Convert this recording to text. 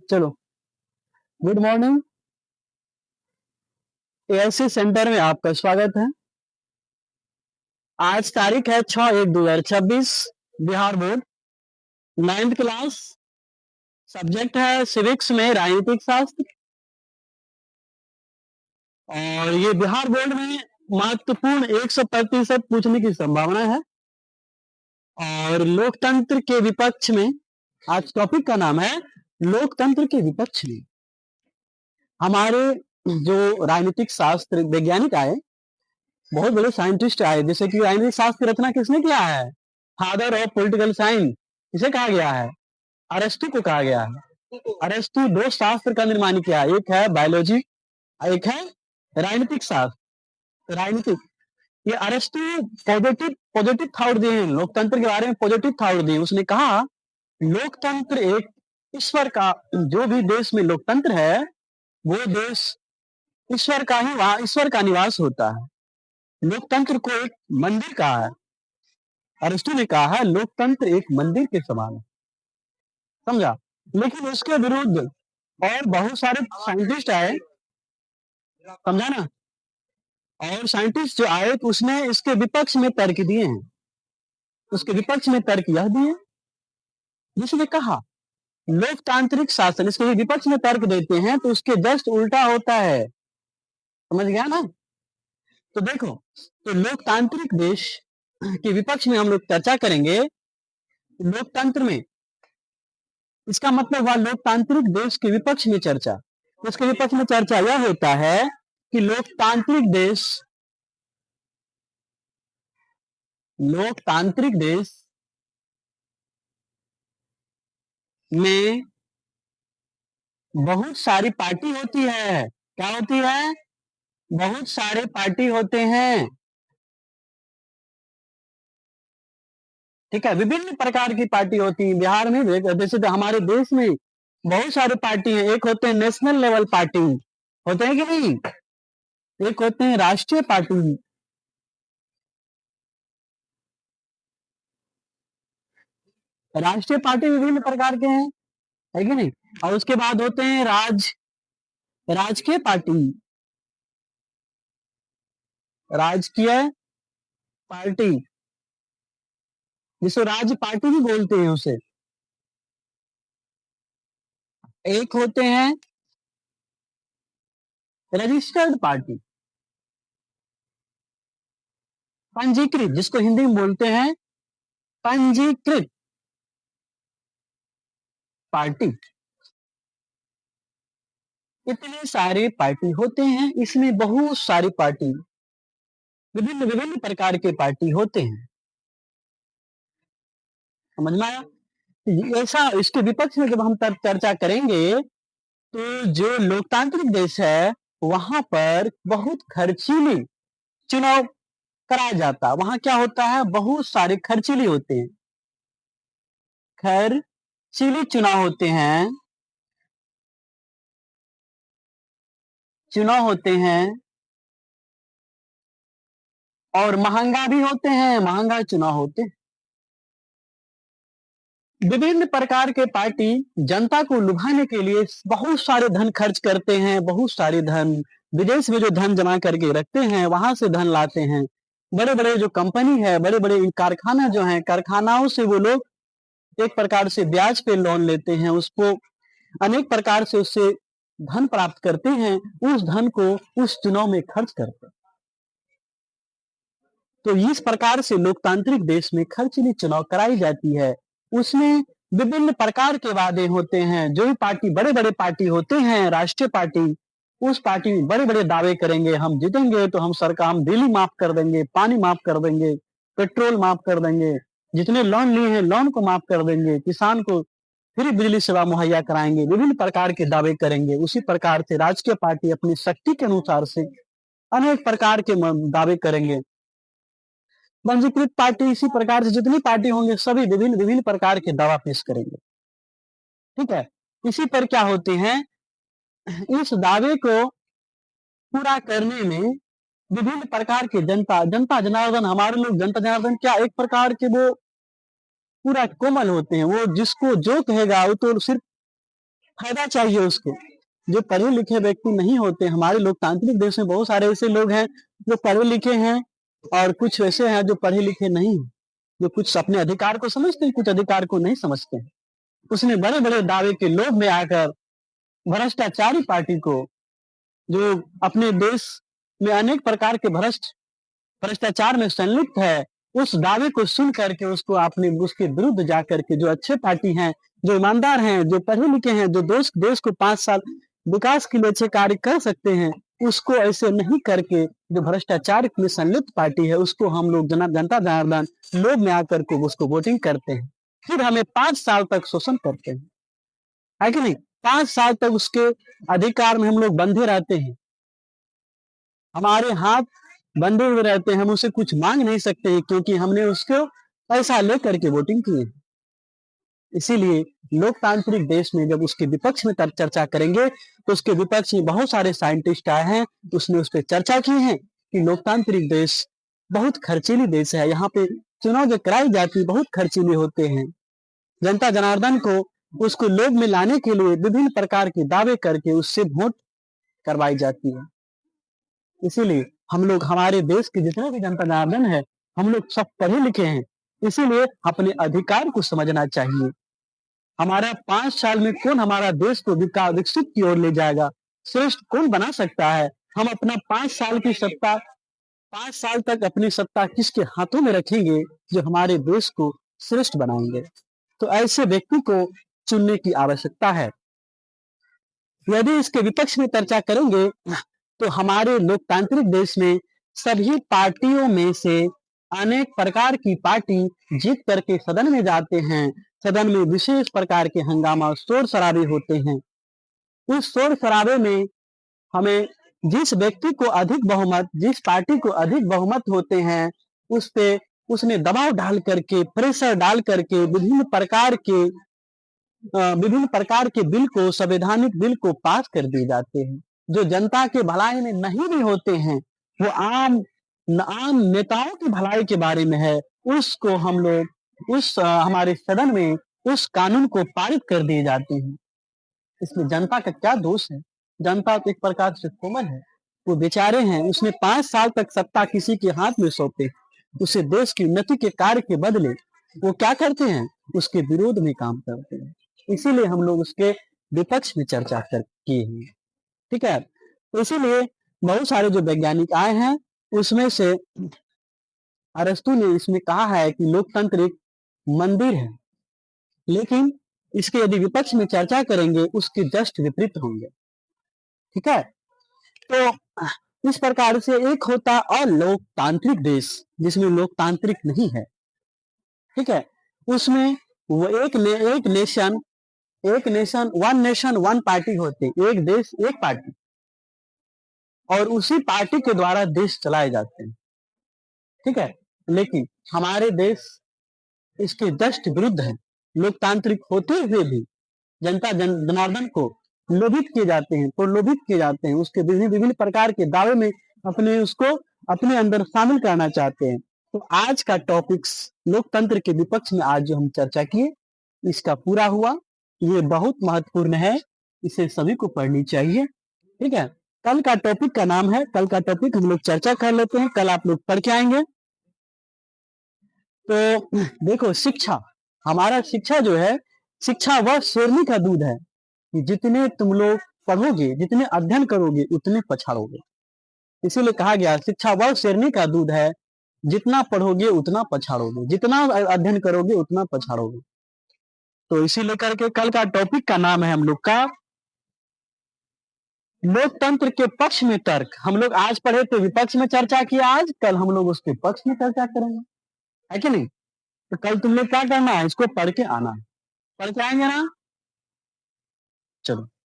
चलो, good morning. ASC centre में आपका स्वागत है। आज तारीख है 6/1/2026। Bihar board 9th class. Subject है सिविक्स में राजनीतिक शास्त्र। और ये बिहार बोर्ड में महत्वपूर्ण 100% पूछने की संभावना है। और लोकतंत्र के विपक्ष में आज टॉपिक का नाम है लोकतंत्र के विपक्ष में। हमारे जो राजनीतिक शास्त्र वैज्ञानिक आए, बहुत बड़े साइंटिस्ट आए, जैसे कि राजनीतिक शास्त्र की रचना किसने किया है? फादर ऑफ पॉलिटिकल साइंस इसे कहा गया है, अरस्तु को कहा गया है। अरस्तु दो शास्त्र का निर्माण किया, एक है बायोलॉजी, एक है राजनीतिक शास्त्र। राजनीतिक, ये अरस्तु पॉजिटिव पॉजिटिव थॉट दिए हैं, लोकतंत्र के बारे में पॉजिटिव थॉट दिए। उसने कहा लोकतंत्र एक ईश्वर का, जो भी देश में लोकतंत्र है वो देश ईश्वर का ही, वहां ईश्वर का निवास होता है। लोकतंत्र को एक मंदिर कहा है। अरस्तु ने कहा है लोकतंत्र एक मंदिर के समान है, समझा। लेकिन उसके विरुद्ध और बहुत सारे साइंटिस्ट आए, समझा ना। और साइंटिस्ट जो आए तो उसने इसके विपक्ष में तर्क दिए हैं। उसके विपक्ष में तर्क यह दिए, जिसने कहा लोकतांत्रिक शासन, इसके विपक्ष में तर्क देते हैं तो उसके जस्ट उल्टा होता है, समझ गया ना। तो देखो, तो लोकतांत्रिक देश के विपक्ष में हम लोग चर्चा करेंगे। लोकतंत्र में इसका मतलब हुआ लोकतांत्रिक देश के विपक्ष में चर्चा। इसके विपक्ष में चर्चा यह होता है कि लोकतांत्रिक देश में बहुत सारी पार्टी होती है। क्या होती है? बहुत सारे पार्टी होते हैं, ठीक है। विभिन्न प्रकार की पार्टी होती है बिहार में, जैसे तो हमारे देश में बहुत सारे पार्टी हैं। एक होते हैं नेशनल लेवल पार्टी, होते हैं कि नहीं? एक होते हैं राष्ट्रीय पार्टी। राष्ट्रीय पार्टी विभिन्न प्रकार के हैं, है कि नहीं? और उसके बाद होते हैं राजकीय पार्टी। राजकीय पार्टी जिसको राज्य पार्टी भी बोलते हैं उसे। एक होते हैं रजिस्टर्ड पार्टी, पंजीकृत, जिसको हिंदी में बोलते हैं पंजीकृत पार्टी। इतने सारे पार्टी होते हैं, इसमें बहुत सारी पार्टी, विभिन्न विभिन्न प्रकार के पार्टी होते हैं, समझ में आया? ऐसा इसके विपक्ष में जब हम चर्चा करेंगे तो जो लोकतांत्रिक देश है वहां पर बहुत खर्चीली चुनाव कराया जाता है। वहां क्या होता है? बहुत सारे खर्चीली होते हैं, खर्चीली चुनाव होते हैं, और महंगा भी होते हैं, महंगा चुनाव होते हैं। विभिन्न प्रकार के पार्टी जनता को लुभाने के लिए बहुत सारे धन खर्च करते हैं, बहुत सारे धन विदेश में जो धन जमा करके रखते हैं वहां से धन लाते हैं। बड़े बड़े जो कंपनी है, बड़े बड़े कारखाना जो है, कारखानाओं से वो लोग एक प्रकार से ब्याज पे लोन लेते हैं, उसको अनेक प्रकार से उससे धन प्राप्त करते हैं, उस धन को उस चुनाव में खर्च करते हैं। तो इस प्रकार से लोकतांत्रिक देश में खर्चीली चुनाव कराई जाती है। उसमें विभिन्न प्रकार के वादे होते हैं। जो भी पार्टी, बड़े बड़े पार्टी होते हैं, राष्ट्रीय पार्टी, उस पार्टी में बड़े बड़े दावे करेंगे, हम जीतेंगे तो हम सरकार, हम बिजली माफ कर देंगे, पानी माफ कर देंगे, पेट्रोल माफ कर देंगे, जितने लोन लिए हैं लोन को माफ कर देंगे, किसान को फ्री बिजली सेवा मुहैया कराएंगे, विभिन्न प्रकार के दावे करेंगे। उसी प्रकार से राजकीय पार्टी अपनी शक्ति के अनुसार से अनेक प्रकार के दावे करेंगे। पंजीकृत पार्टी इसी प्रकार से जितनी पार्टी होंगे सभी विभिन्न विभिन्न प्रकार के दावा पेश करेंगे, ठीक है। इसी पर क्या होते हैं, इस दावे को पूरा करने में विभिन्न प्रकार के जनता जनार्दन, हमारे लोग जनता जनार्दन क्या एक प्रकार के वो पूरा कोमल होते हैं। वो जिसको जो कहेगा वो तो सिर्फ फायदा चाहिए उसको। जो पढ़े लिखे व्यक्ति नहीं होते, हमारे लोकतांत्रिक देश में बहुत सारे ऐसे लोग हैं जो पढ़े लिखे हैं और कुछ ऐसे हैं जो पढ़े लिखे नहीं हैं, जो कुछ अपने अधिकार को समझते हैं, कुछ अधिकार को नहीं समझते हैं। उसने बड़े बड़े दावे के लोभ में आकर भ्रष्टाचारी पार्टी को, जो अपने देश में अनेक प्रकार के भ्रष्टाचार में संलिप्त है, उस दावे को सुन करके उसको आपने उसके विरुद्ध जाकर के, जो अच्छे पार्टी हैं, जो ईमानदार हैं, जो पढ़े लिखे हैं, जो देश को 5 साल विकास के लिए अच्छे कार्य कर सकते हैं, उसको ऐसे नहीं करके जो भ्रष्टाचार में संलिप्त पार्टी है उसको हम लोग जनता जनार्दन लोभ में आकर के उसको वोटिंग करते हैं, फिर हमें 5 साल तक शोषण करते हैं, है कि नहीं? 5 साल तक उसके अधिकार में हम लोग बंधे रहते हैं, हमारे हाथ बंधे हुए रहते हैं, हम उससे कुछ मांग नहीं सकते क्योंकि हमने उसको पैसा लेकर के वोटिंग की है। इसीलिए लोकतांत्रिक देश में जब उसके विपक्ष में चर्चा करेंगे तो उसके विपक्ष में बहुत सारे साइंटिस्ट आए हैं, उसने उस पर चर्चा की है कि लोकतांत्रिक देश बहुत खर्चीली देश है, यहाँ पे चुनाव जो कराई जाती बहुत खर्चीले होते हैं, जनता जनार्दन को उसको लोभ में लाने के लिए विभिन्न प्रकार के दावे करके उससे वोट करवाई जाती है। इसीलिए हम लोग, हमारे देश के जितने भी जनता जनार्दन है, हम लोग सब पढ़े लिखे हैं, इसीलिए अपने अधिकार को समझना चाहिए। हमारा 5 साल में कौन हमारा देश को विकसित की ओर ले जाएगा, श्रेष्ठ कौन बना सकता है? हम अपना 5 साल की सत्ता, 5 साल तक अपनी सत्ता किसके हाथों में रखेंगे जो हमारे देश को श्रेष्ठ बनाएंगे? तो ऐसे व्यक्ति को चुनने की आवश्यकता है। यदि इसके विपक्ष में चर्चा करेंगे तो हमारे लोकतांत्रिक देश में सभी पार्टियों में से अनेक प्रकार की पार्टी जीत करके सदन में जाते हैं, सदन में विशेष प्रकार के हंगामा शोर शराबे होते हैं। उस शोर शराबे में हमें जिस व्यक्ति को अधिक बहुमत, जिस पार्टी को अधिक बहुमत होते हैं, उस पे उसने दबाव डाल करके, प्रेशर डाल करके विभिन्न प्रकार के बिल को, संवैधानिक बिल को पास कर दिए जाते हैं, जो जनता के भलाई में नहीं भी होते हैं, वो आम नेताओं की भलाई के बारे में है, उसको हम लोग हमारे सदन में उस कानून को पारित कर दिए जाते हैं। इसमें जनता का क्या दोष है? जनता तो एक प्रकार से कोमल है, वो बेचारे हैं, उसने 5 साल तक सत्ता किसी के हाथ में सौंपे, उसे देश की उन्नति के कार्य के बदले वो क्या करते हैं? उसके विरोध में काम करते हैं। इसीलिए हम लोग उसके विपक्ष में चर्चा किए हैं, ठीक है? तो इसीलिए बहुत सारे जो वैज्ञानिक आए हैं उसमें से अरस्तु ने इसमें कहा है कि लोकतंत्र एक मंदिर है, लेकिन इसके यदि विपक्ष में चर्चा करेंगे उसके जस्ट विपरीत होंगे, ठीक है? तो इस प्रकार से एक होता अलोकतांत्रिक देश जिसमें लोकतांत्रिक नहीं है, ठीक है? उसमें वो एक नेशन वन पार्टी होते, एक देश एक पार्टी, और उसी पार्टी के द्वारा देश चलाए जाते हैं, ठीक है? लेकिन हमारे देश इसके जस्ट विरुद्ध है, लोकतांत्रिक होते हुए भी जनता जनार्दन को लोभित किए जाते हैं, प्रलोभित किए जाते हैं, उसके विभिन्न प्रकार के दावे में उसको अपने अंदर शामिल करना चाहते हैं। तो आज का टॉपिक्स लोकतंत्र के विपक्ष में आज जो हम चर्चा किए इसका पूरा हुआ, ये बहुत महत्वपूर्ण है, इसे सभी को पढ़नी चाहिए, ठीक है? कल का टॉपिक का नाम है, कल का टॉपिक हम लोग चर्चा कर लेते हैं, कल आप लोग पढ़ के आएंगे। तो देखो, शिक्षा, हमारा शिक्षा जो है, शिक्षा वह शेरनी का दूध है, जितने तुम लोग पढ़ोगे, जितने अध्ययन करोगे उतने पछाड़ोगे। इसीलिए कहा गया शिक्षा वह शेरनी का दूध है, जितना पढ़ोगे उतना पछाड़ोगे, जितना अध्ययन करोगे उतना पछाड़ोगे। तो इसी लेकर के कल का टॉपिक का नाम है हम लोग का लोकतंत्र के पक्ष में तर्क। हम लोग आज पढ़े तो विपक्ष में चर्चा किया, आज कल हम लोग उसके पक्ष में चर्चा करेंगे, है कि नहीं? तो कल तुम लोग क्या करना है, इसको पढ़ के आना है, पढ़ के आएंगे ना? चलो।